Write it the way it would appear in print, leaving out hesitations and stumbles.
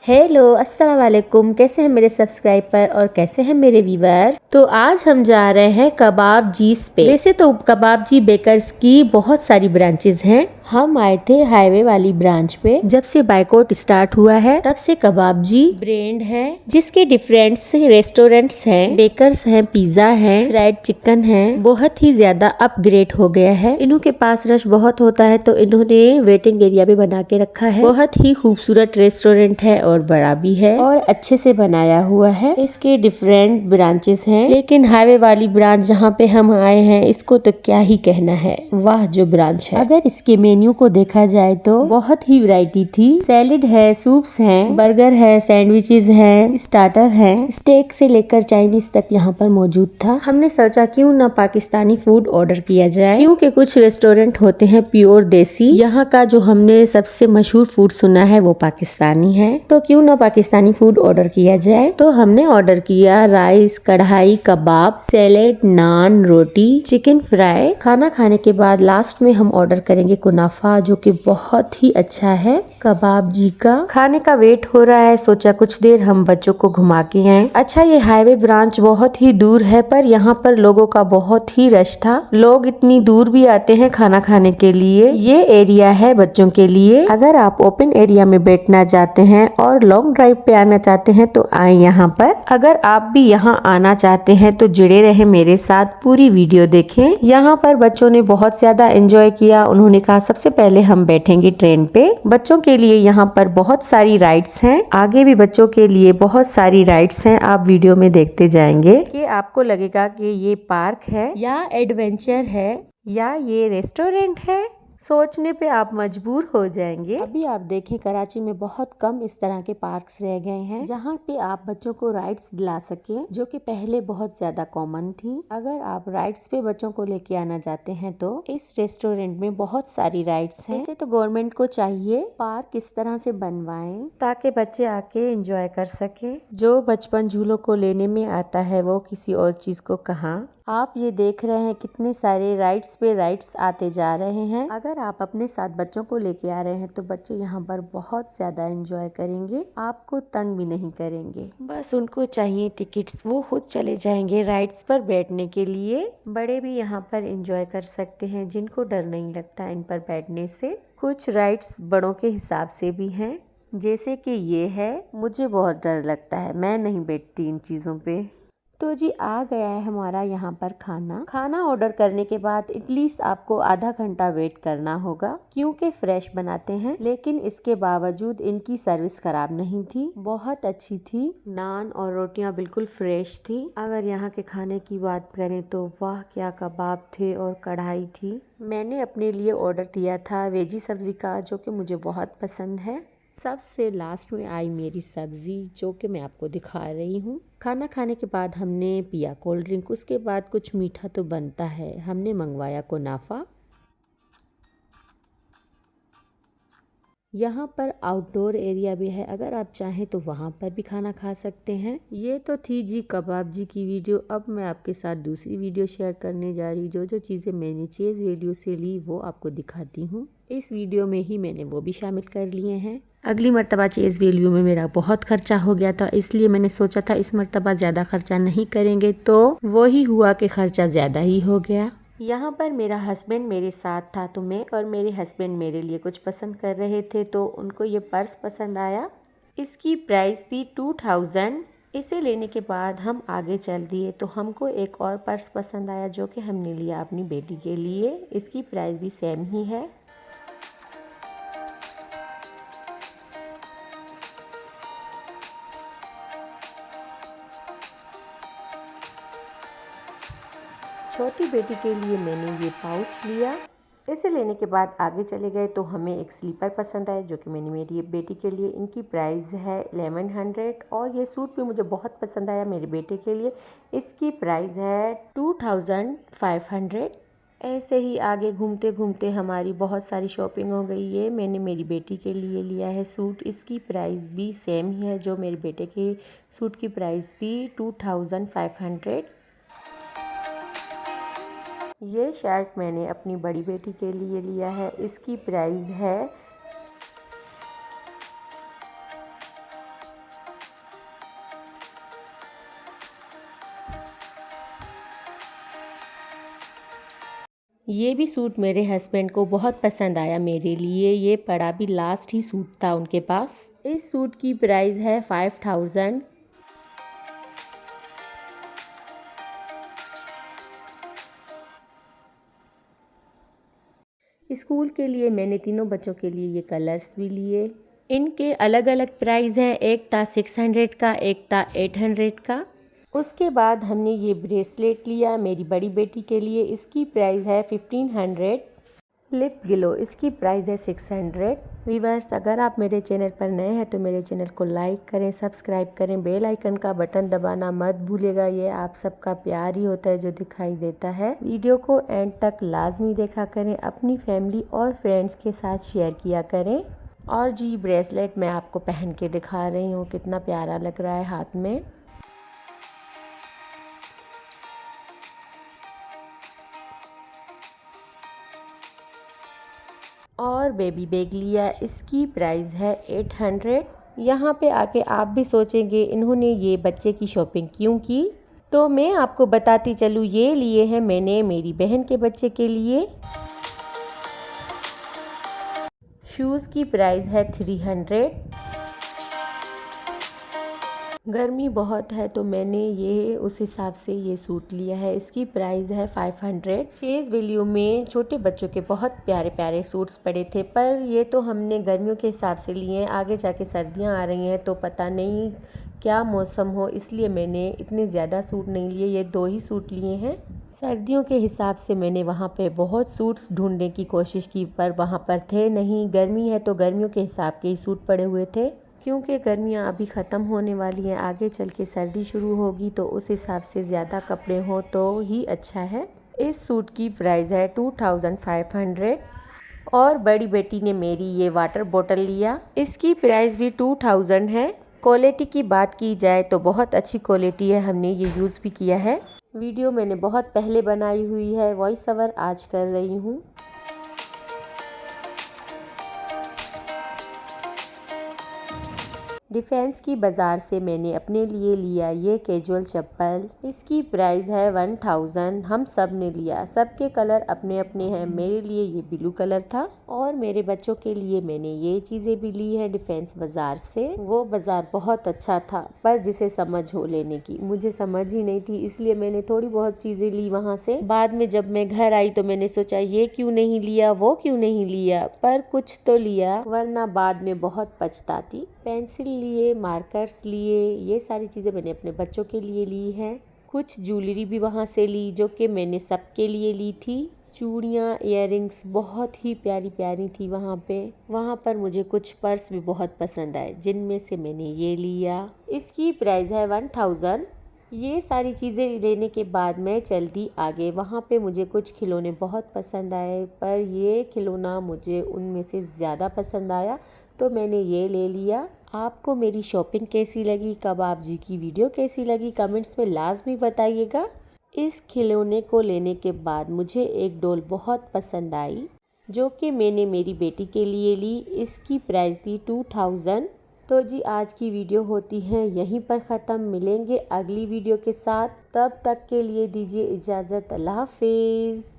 Hello अस्सलाम वालेकुम। कैसे हैं मेरे सब्सक्राइबर और कैसे हैं मेरे व्यूअर्स। तो आज हम जा रहे हैं कबाब जीस पे। वैसे तो कबाब जी बेकर्स की बहुत सारी ब्रांचेस हैं। हम आए थे हाईवे वाली ब्रांच पे। जब से बाइकआउट स्टार्ट हुआ है तब से कबाब जी ब्रांड है, जिसके डिफरेंट से रेस्टोरेंट्स हैं, बेकर्स हैं, पिज्जा है, फ्राइड चिकन है। बहुत ही ज्यादा अपग्रेड हो गया है। इन्हों के पास रश बहुत होता है तो इन्होंने वेटिंग एरिया भी बना के रखा है। बहुत ही खूबसूरत रेस्टोरेंट है और बड़ा भी है और अच्छे से बनाया हुआ है। इसके डिफरेंट ब्रांचेस हैं, लेकिन हाईवे वाली ब्रांच जहाँ पे हम आए हैं इसको तो क्या ही कहना है। वाह जो ब्रांच है। अगर इसके मेन्यू को देखा जाए तो बहुत ही वैरायटी थी। सैलेड है, सूप्स हैं, बर्गर है, सैंडविचेस हैं, स्टार्टर है, स्टेक से लेकर चाइनीज तक यहाँ पर मौजूद था। हमने सोचा क्यों ना पाकिस्तानी फूड ऑर्डर किया जाए, क्योंकि कुछ रेस्टोरेंट होते हैं प्योर देसी। यहाँ का जो हमने सबसे मशहूर फूड सुना है वो पाकिस्तानी है, तो क्यों ना पाकिस्तानी फूड ऑर्डर किया जाए। तो हमने ऑर्डर किया राइस, कढ़ाई, कबाब, सैलेड, नान, रोटी, चिकन फ्राई। खाना खाने के बाद लास्ट में हम ऑर्डर करेंगे कुनाफा, जो कि बहुत ही अच्छा है कबाब जी का। खाने का वेट हो रहा है, सोचा कुछ देर हम बच्चों को घुमा के आए। अच्छा ये हाईवे ब्रांच बहुत ही दूर है, पर यहाँ पर लोगों का बहुत ही रश था। लोग इतनी दूर भी आते हैं खाना खाने के लिए। ये एरिया है बच्चों के लिए। अगर आप ओपन एरिया में बैठना चाहते हैं और लॉन्ग ड्राइव पे आना चाहते हैं तो आए यहाँ पर। अगर आप भी यहाँ आना चाहते हैं तो जुड़े रहे मेरे साथ, पूरी वीडियो देखें। यहाँ पर बच्चों ने बहुत ज्यादा एंजॉय किया। उन्होंने कहा सबसे पहले हम बैठेंगे ट्रेन पे। बच्चों के लिए यहाँ पर बहुत सारी राइड्स हैं, आगे भी बच्चों के लिए बहुत सारी राइड्स हैं। आप वीडियो में देखते जाएंगे कि आपको लगेगा कि ये पार्क है या एडवेंचर है या ये रेस्टोरेंट है। सोचने पे आप मजबूर हो जाएंगे। अभी आप देखें कराची में बहुत कम इस तरह के पार्क्स रह गए हैं जहाँ पे आप बच्चों को राइड्स दिला सके, जो कि पहले बहुत ज्यादा कॉमन थी। अगर आप राइड्स पे बच्चों को लेके आना चाहते हैं तो इस रेस्टोरेंट में बहुत सारी राइड्स हैं। वैसे तो गवर्नमेंट को चाहिए पार्क इस तरह से बनवाएं ताकि बच्चे आके एंजॉय कर सके। जो बचपन झूलों को लेने में आता है वो किसी और चीज को कहाँ। आप ये देख रहे हैं कितने सारे राइड्स पे राइड्स आते जा रहे हैं। अगर आप अपने साथ बच्चों को लेके आ रहे हैं तो बच्चे यहाँ पर बहुत ज्यादा एंजॉय करेंगे, आपको तंग भी नहीं करेंगे। बस उनको चाहिए टिकट्स, वो खुद चले जाएंगे राइड्स पर बैठने के लिए। बड़े भी यहाँ पर एंजॉय कर सकते हैं जिनको डर नहीं लगता इन पर बैठने से। कुछ राइड्स बड़ों के हिसाब से भी हैं, जैसे कि ये है। मुझे बहुत डर लगता है, मैं नहीं बैठती इन चीजों पे। तो जी आ गया है हमारा यहाँ पर खाना ऑर्डर करने के बाद एटलीस्ट आपको आधा घंटा वेट करना होगा, क्योंकि फ्रेश बनाते हैं। लेकिन इसके बावजूद इनकी सर्विस खराब नहीं थी, बहुत अच्छी थी। नान और रोटियां बिल्कुल फ्रेश थी। अगर यहाँ के खाने की बात करें तो वाह क्या कबाब थे और कढ़ाई थी। मैंने अपने लिए ऑर्डर दिया था वेजी सब्जी का, जो कि मुझे बहुत पसंद है। सबसे लास्ट में आई मेरी सब्जी, जो कि मैं आपको दिखा रही हूँ। खाना खाने के बाद हमने पिया कोल्ड ड्रिंक, उसके बाद कुछ मीठा तो बनता है। हमने मंगवाया कुनाफा। यहाँ पर आउटडोर एरिया भी है, अगर आप चाहें तो वहाँ पर भी खाना खा सकते हैं। ये तो थी जी कबाब जी की वीडियो। अब मैं आपके साथ दूसरी वीडियो शेयर करने जा रही। जो चीज़ें मैंने चेज़ वीडियो से ली वो आपको दिखाती हूँ। इस वीडियो में ही मैंने वो भी शामिल कर लिए हैं। अगली मर्तबा चेज़ वीडियो में मेरा बहुत खर्चा हो गया था, इसलिए मैंने सोचा था इस मर्तबा ज़्यादा खर्चा नहीं करेंगे, तो वही हुआ कि खर्चा ज़्यादा ही हो गया। यहाँ पर मेरा हस्बैंड मेरे साथ था, तो मैं और मेरे हस्बैंड मेरे लिए कुछ पसंद कर रहे थे, तो उनको ये पर्स पसंद आया। इसकी प्राइस थी 2000। इसे लेने के बाद हम आगे चल दिए तो हमको एक और पर्स पसंद आया, जो कि हमने लिया अपनी बेटी के लिए। इसकी प्राइस भी सेम ही है। छोटी बेटी के लिए मैंने ये पाउच लिया। इसे लेने के बाद आगे चले गए तो हमें एक स्लीपर पसंद आया, जो कि मैंने मेरी बेटी के लिए। इनकी प्राइस है 1100 और ये सूट भी मुझे बहुत पसंद आया मेरे बेटे के लिए। इसकी प्राइस है 2500। ऐसे ही आगे घूमते घूमते हमारी बहुत सारी शॉपिंग हो गई। ये मैंने मेरी बेटी के लिए लिया है सूट। इसकी प्राइस भी सेम ही है जो मेरे बेटे के सूट की प्राइस थी 2500। ये शर्ट मैंने अपनी बड़ी बेटी के लिए लिया है। इसकी प्राइस है ये भी सूट मेरे हस्बैंड को बहुत पसंद आया मेरे लिए। ये पड़ा भी लास्ट ही सूट था उनके पास। इस सूट की प्राइस है 5000। स्कूल के लिए मैंने तीनों बच्चों के लिए ये कलर्स भी लिए। इनके अलग अलग प्राइस हैं, एक था 600 का, एक था 800 का। उसके बाद हमने ये ब्रेसलेट लिया मेरी बड़ी बेटी के लिए। इसकी प्राइस है 1500। लिप ग्लो, इसकी प्राइस है 600। व्यूअर्स, अगर आप मेरे चैनल पर नए हैं तो मेरे चैनल को लाइक करें, सब्सक्राइब करें, बेल आइकन का बटन दबाना मत भूलिएगा। ये आप सबका प्यार ही होता है जो दिखाई देता है। वीडियो को एंड तक लाजमी देखा करें, अपनी फैमिली और फ्रेंड्स के साथ शेयर किया करें। और जी, ब्रेसलेट मैं आपको पहन के दिखा रही हूँ, कितना प्यारा लग रहा है हाथ में। और बेबी बैग लिया, इसकी प्राइस है 800। यहाँ पे आके आप भी सोचेंगे इन्होंने ये बच्चे की शॉपिंग क्यों की, तो मैं आपको बताती चलूँ, ये लिए हैं मैंने मेरी बहन के बच्चे के लिए। शूज़ की प्राइस है 300। गर्मी बहुत है तो मैंने ये उस हिसाब से ये सूट लिया है। इसकी प्राइस है 500। चेज वैल्यू में छोटे बच्चों के बहुत प्यारे प्यारे सूट्स पड़े थे, पर ये तो हमने गर्मियों के हिसाब से लिए हैं। आगे जाके सर्दियां आ रही हैं तो पता नहीं क्या मौसम हो, इसलिए मैंने इतने ज़्यादा सूट नहीं लिए, ये 2 ही सूट लिए हैं। सर्दियों के हिसाब से मैंने वहाँ पे बहुत सूट्स ढूंढने की कोशिश की, पर वहाँ पर थे नहीं। गर्मी है तो गर्मियों के हिसाब के ही सूट पड़े हुए थे, क्योंकि गर्मियाँ अभी ख़त्म होने वाली हैं, आगे चल के सर्दी शुरू होगी तो उस हिसाब से ज़्यादा कपड़े हों तो ही अच्छा है। इस सूट की प्राइस है 2500। और बड़ी बेटी ने मेरी ये वाटर बोतल लिया, इसकी प्राइस भी 2000 है। क्वालिटी की बात की जाए तो बहुत अच्छी क्वालिटी है, हमने ये यूज़ भी किया है। वीडियो मैंने बहुत पहले बनाई हुई है, वॉइस ओवर आज कर रही हूँ। डिफेंस की बाज़ार से मैंने अपने लिए लिया ये कैजुअल चप्पल, इसकी प्राइस है 1000। हम सब ने लिया, सबके कलर अपने अपने हैं। मेरे लिए ये ब्लू कलर था और मेरे बच्चों के लिए मैंने ये चीज़ें भी ली है डिफेंस बाज़ार से। वो बाज़ार बहुत अच्छा था, पर जिसे समझ हो लेने की, मुझे समझ ही नहीं थी, इसलिए मैंने थोड़ी बहुत चीज़ें ली वहाँ से। बाद में जब मैं घर आई तो मैंने सोचा ये क्यों नहीं लिया, वो क्यों नहीं लिया, पर कुछ तो लिया, वरना बाद में बहुत पछताती। पेंसिल लिए, मार्कर्स लिए, ये सारी चीज़ें मैंने अपने बच्चों के लिए ली है। कुछ ज्वेलरी भी वहाँ से ली जो कि मैंने सबके लिए ली थी। चूड़ियाँ, इयररिंग्स बहुत ही प्यारी प्यारी थी वहाँ पे। वहाँ पर मुझे कुछ पर्स भी बहुत पसंद आए, जिनमें से मैंने ये लिया। इसकी प्राइस है 1000। ये सारी चीज़ें लेने के बाद मैं चलती आगे। वहाँ पे मुझे कुछ खिलौने बहुत पसंद आए, पर ये खिलौना मुझे उनमें से ज़्यादा पसंद आया तो मैंने ये ले लिया। आपको मेरी शॉपिंग कैसी लगी, कबाब जी की वीडियो कैसी लगी, कमेंट्स में लाजमी बताइएगा। इस खिलौने को लेने के बाद मुझे एक डॉल बहुत पसंद आई जो कि मैंने मेरी बेटी के लिए ली। इसकी प्राइस थी 2000। तो जी, आज की वीडियो होती है यहीं पर ख़त्म। मिलेंगे अगली वीडियो के साथ, तब तक के लिए दीजिए इजाज़त। अल्लाह हाफिज़।